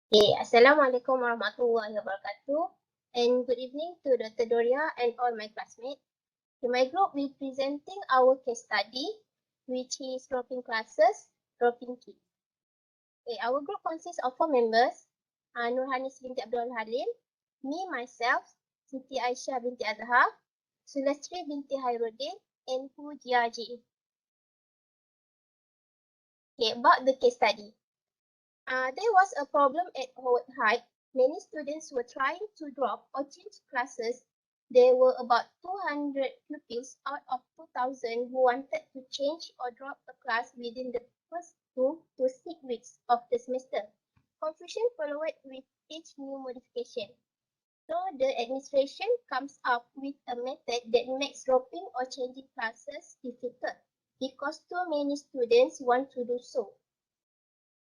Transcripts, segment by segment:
Okay, Assalamualaikum warahmatullahi wabarakatuh, and good evening to Dr. Doria and all my classmates. In my group, we presenting our case study, which is dropping classes, dropping kids. Okay, our group consists of 4 members, Nurhanis binti Abdul Halim, me, myself, Siti Aisyah binti Azhar, Sulastri binti Hairuddin, and Pujia Ji. Okay, about the case study. There was a problem at Howard High. Many students were trying to drop or change classes. There were about 200 pupils out of 2,000 who wanted to change or drop a class within the first 2 to 6 weeks of the semester. Confusion followed with each new modification. So the administration comes up with a method that makes dropping or changing classes difficult because too many students want to do so.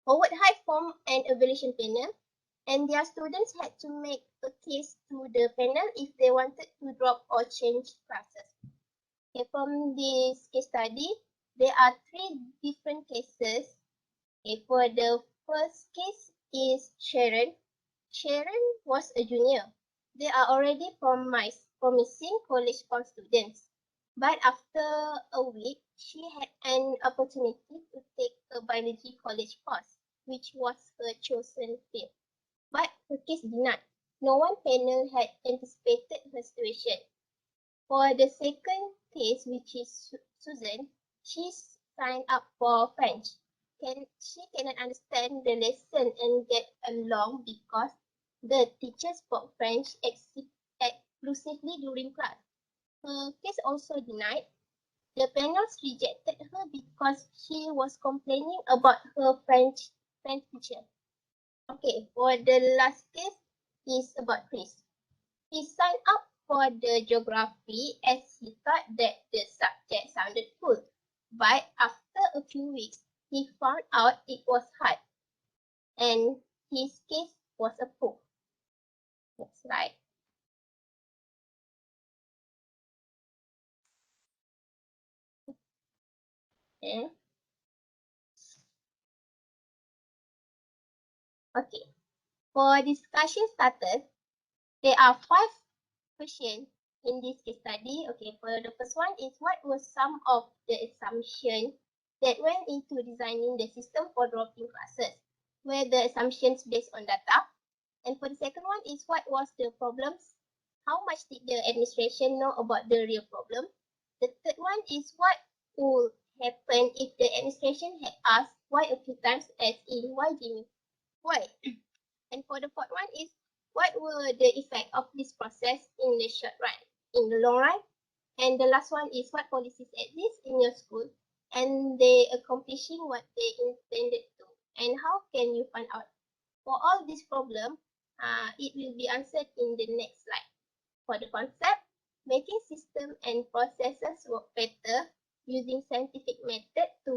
Howard High formed an evaluation panel, and their students had to make a case to the panel if they wanted to drop or change classes. Okay, from this case study, there are 3 different cases. Okay, for the first case is Sharon. Sharon was a junior. They are already promising college-bound students. But after a week, she had an opportunity to take a biology college course, which was her chosen field. But her case denied. No one panel had anticipated her situation. For the second case, which is Susan, she signed up for French. She cannot understand the lesson and get along because the teacher spoke French exclusively during class. Her case also denied. The panels rejected her because she was complaining about her French teacher. Okay, for the last case is about Chris. He signed up for the geography as he thought that the subject sounded cool. But after a few weeks, he found out it was hard and his case was approved. That's right. Okay. Okay. For discussion starters, there are 5 questions in this case study. Okay, for the first one is what were some of the assumptions that went into designing the system for dropping classes? Were the assumptions based on data? And for the second one is what was the problems? How much did the administration know about the real problem? The third one is what would happen if the administration had asked why a few times as in why Jimmy? Why? And for the fourth one is what were the effect of this process in the short run, in the long run? And the last one is what policies exist in your school and they accomplishing what they intended to. And how can you find out? For all these problems, it will be answered in the next slide. For the concept, making system and processes work better using scientific method to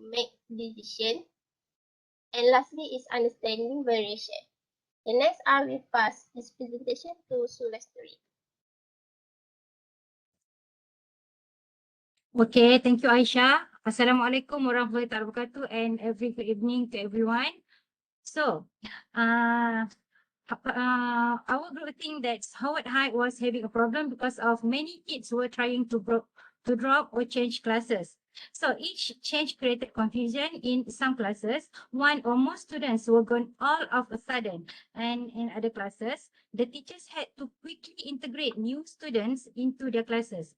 make decision. And lastly is understanding variation. The next I will pass this presentation to Sulastri. Okay, thank you, Aisha. Assalamualaikum warahmatullahi wabarakatuh and every good evening to everyone. So, our group think that Howard High was having a problem because of many kids were trying to drop or change classes. So each change created confusion in some classes. One or more students were gone all of a sudden, and in other classes, the teachers had to quickly integrate new students into their classes.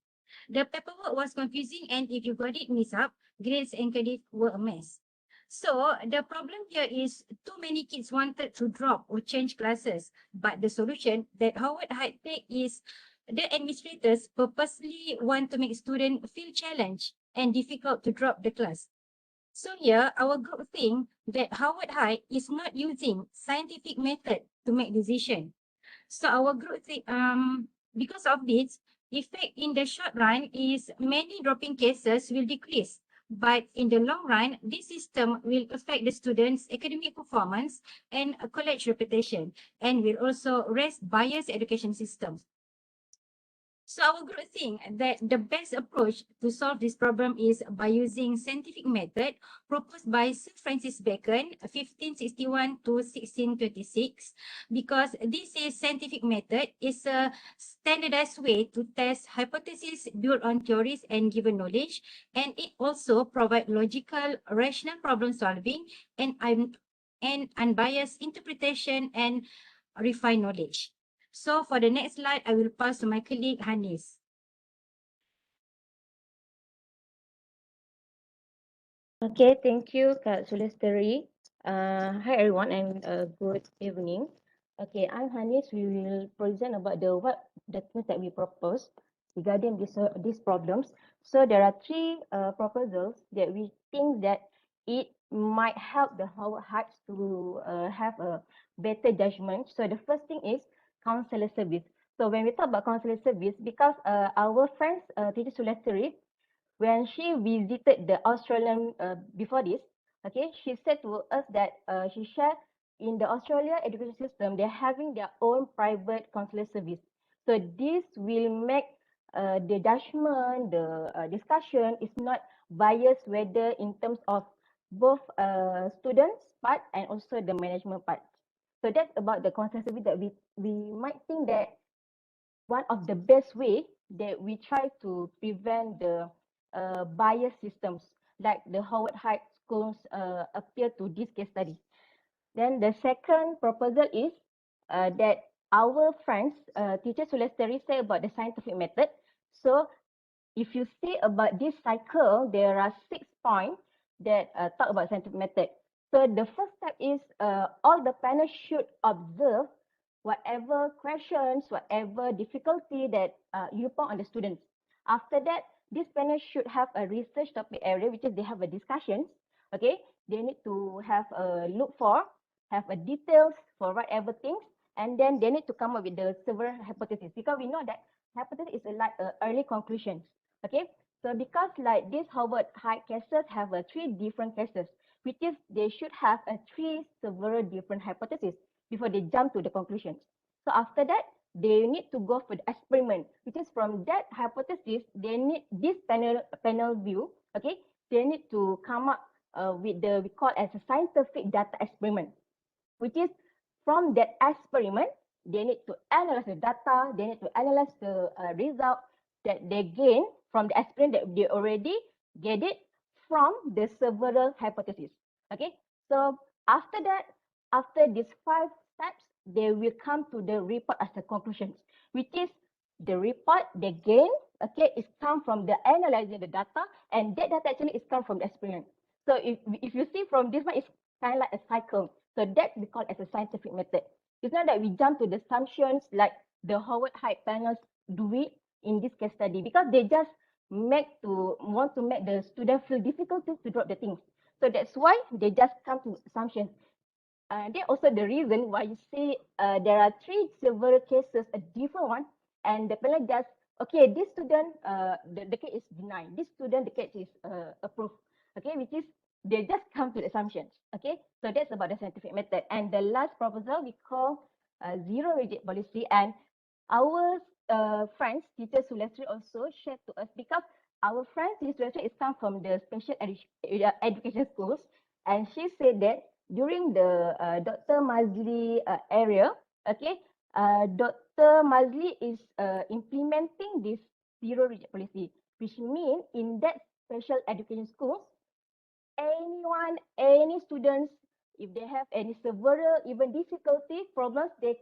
The paperwork was confusing, and if you got it mixed up, grades and credit were a mess. So the problem here is too many kids wanted to drop or change classes, but the solution that Howard High take is the administrators purposely want to make students feel challenged and difficult to drop the class. So here, our group think that Howard High is not using scientific method to make decision. So our group think, because of this, effect in the short run is many dropping cases will decrease. But in the long run, this system will affect the students' academic performance and college reputation, and will also raise biased education system. So our group think that the best approach to solve this problem is by using scientific method proposed by Sir Francis Bacon, 1561 to 1626, because this is scientific method is a standardized way to test hypotheses built on theories and given knowledge, and it also provide logical, rational problem solving and unbiased interpretation and refined knowledge. So for the next slide, I will pass to my colleague Hanis. Okay, thank you, Kak Sulasteri. Hi everyone and good evening. Okay, I'm Hanis. We will present about the things that we propose regarding these problems. So there are three proposals that we think that it might help the Howard Heights to have a better judgment. So the first thing is counselor service. So when we talk about counselor service, because our friends, Teacher Sulasteri, when she visited the Australian before this, okay, she said to us that she shared in the Australia education system, they're having their own private counselor service. So this will make the judgment, the discussion is not biased whether in terms of both students part and also the management part. So that's about the counselor service that we might think that one of the best way that we try to prevent the bias systems like the Howard Heights schools appear to this case study. Then the second proposal is that our friends, teacher Sulasteri, say about the scientific method. So if you see about this cycle, there are 6 points that talk about scientific method. So the first step is all the panel should observe whatever questions, whatever difficulty that you put on the students. After that, this panel should have a research topic area, which is they have a discussions. Okay, they need to have a look for, have a details for whatever things, and then they need to come up with the several hypotheses, because we know that hypothesis is like early conclusions. Okay, so because like this Harvard High cases have three different cases, which is they should have a three several different hypotheses before they jump to the conclusions. So after that, they need to go for the experiment, which is from that hypothesis, they need this panel view, okay, they need to come up with the we call as a scientific data experiment, which is from that experiment, they need to analyze the data, they need to analyze the result that they gain from the experiment that they already get it from the several hypotheses. Okay, so after that, after these 5 steps, they will come to the report as a conclusion, which is the report they gain, okay, is come from the analyzing the data, and that data actually is come from the experiment. So if you see from this one, it's kind of like a cycle. So that we call as a scientific method. It's not that we jump to the assumptions like the Howard Heights panels do it in this case study, because they just want to make the student feel difficult to drop the things. So that's why they just come to assumptions. That also the reason why you see there are 3 several cases, a different one, and the panel just, okay, this student, the case is denied. This student, the case is approved. Okay, which is they just come to the assumptions. Okay, so that's about the scientific method. And the last proposal we call zero rigid policy, and our friends, teacher Sulastri also shared to us, because our friend teacher Sulastri is come from the special education schools, and she said that during the Dr. Mazli area, okay, Dr. Mazli is implementing this zero rigid policy, which means in that special education schools, anyone, any students, if they have any severe, even difficulty problems, they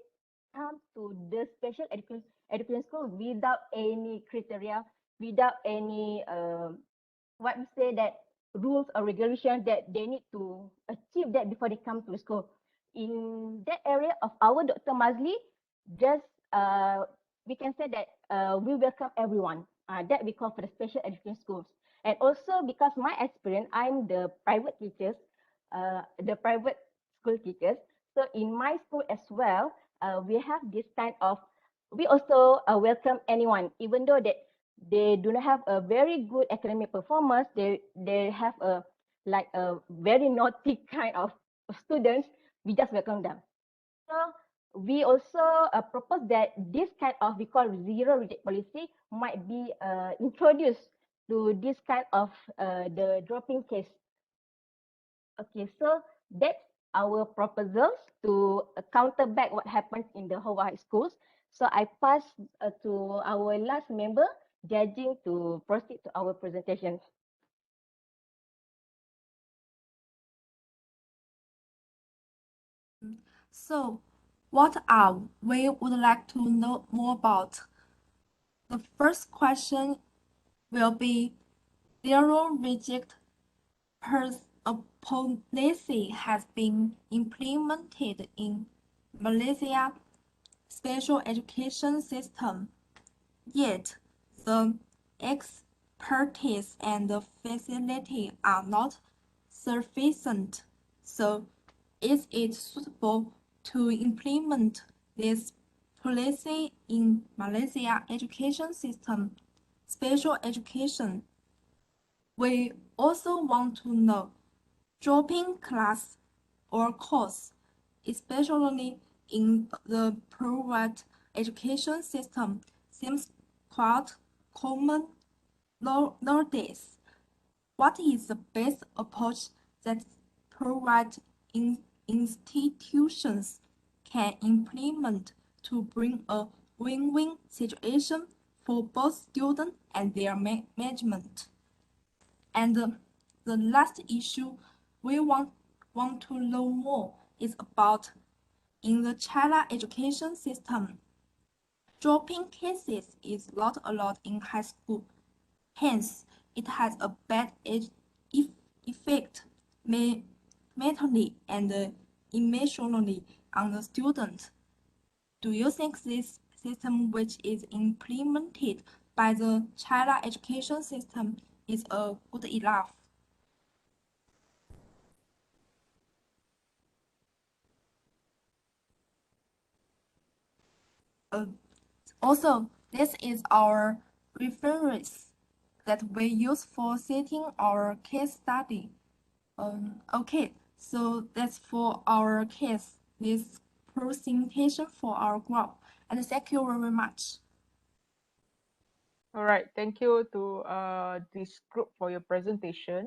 come to the special education school without any criteria, without any what we say that rules or regulations that they need to achieve that before they come to the school. In that area of our Dr. Mazli, just we can say that we welcome everyone. That we call for the special education schools. And also because my experience, I'm the private teachers, the private school teachers. So in my school as well, we have this kind of, we also welcome anyone, even though that they do not have a very good academic performance, they have a like a very naughty kind of students, we just welcome them. So we also propose that this kind of, we call zero reject policy, might be introduced to this kind of the dropping case. Okay, so that's our proposals to counter back what happens in the Howard High schools. So I pass to our last member, judging, to proceed to our presentation. So, what are we would like to know more about? The first question will be zero reject policy has been implemented in Malaysia special education system, yet the expertise and the facility are not sufficient. So, is it suitable to implement this policy in Malaysia education system, special education? We also want to know dropping class or course, especially in the private education system, seems quite common nowadays. What is the best approach that private institutions can implement to bring a win-win situation for both students and their management? And the last issue we want to know more is about in the China education system. Dropping cases is not allowed in high school. Hence, it has a bad effect mentally and emotionally on the student. Do you think this system which is implemented by the China education system is a good enough? Also, this is our reference that we use for setting our case study. Okay, so that's for our case, this presentation for our group. And thank you very much. All right, thank you to this group for your presentation.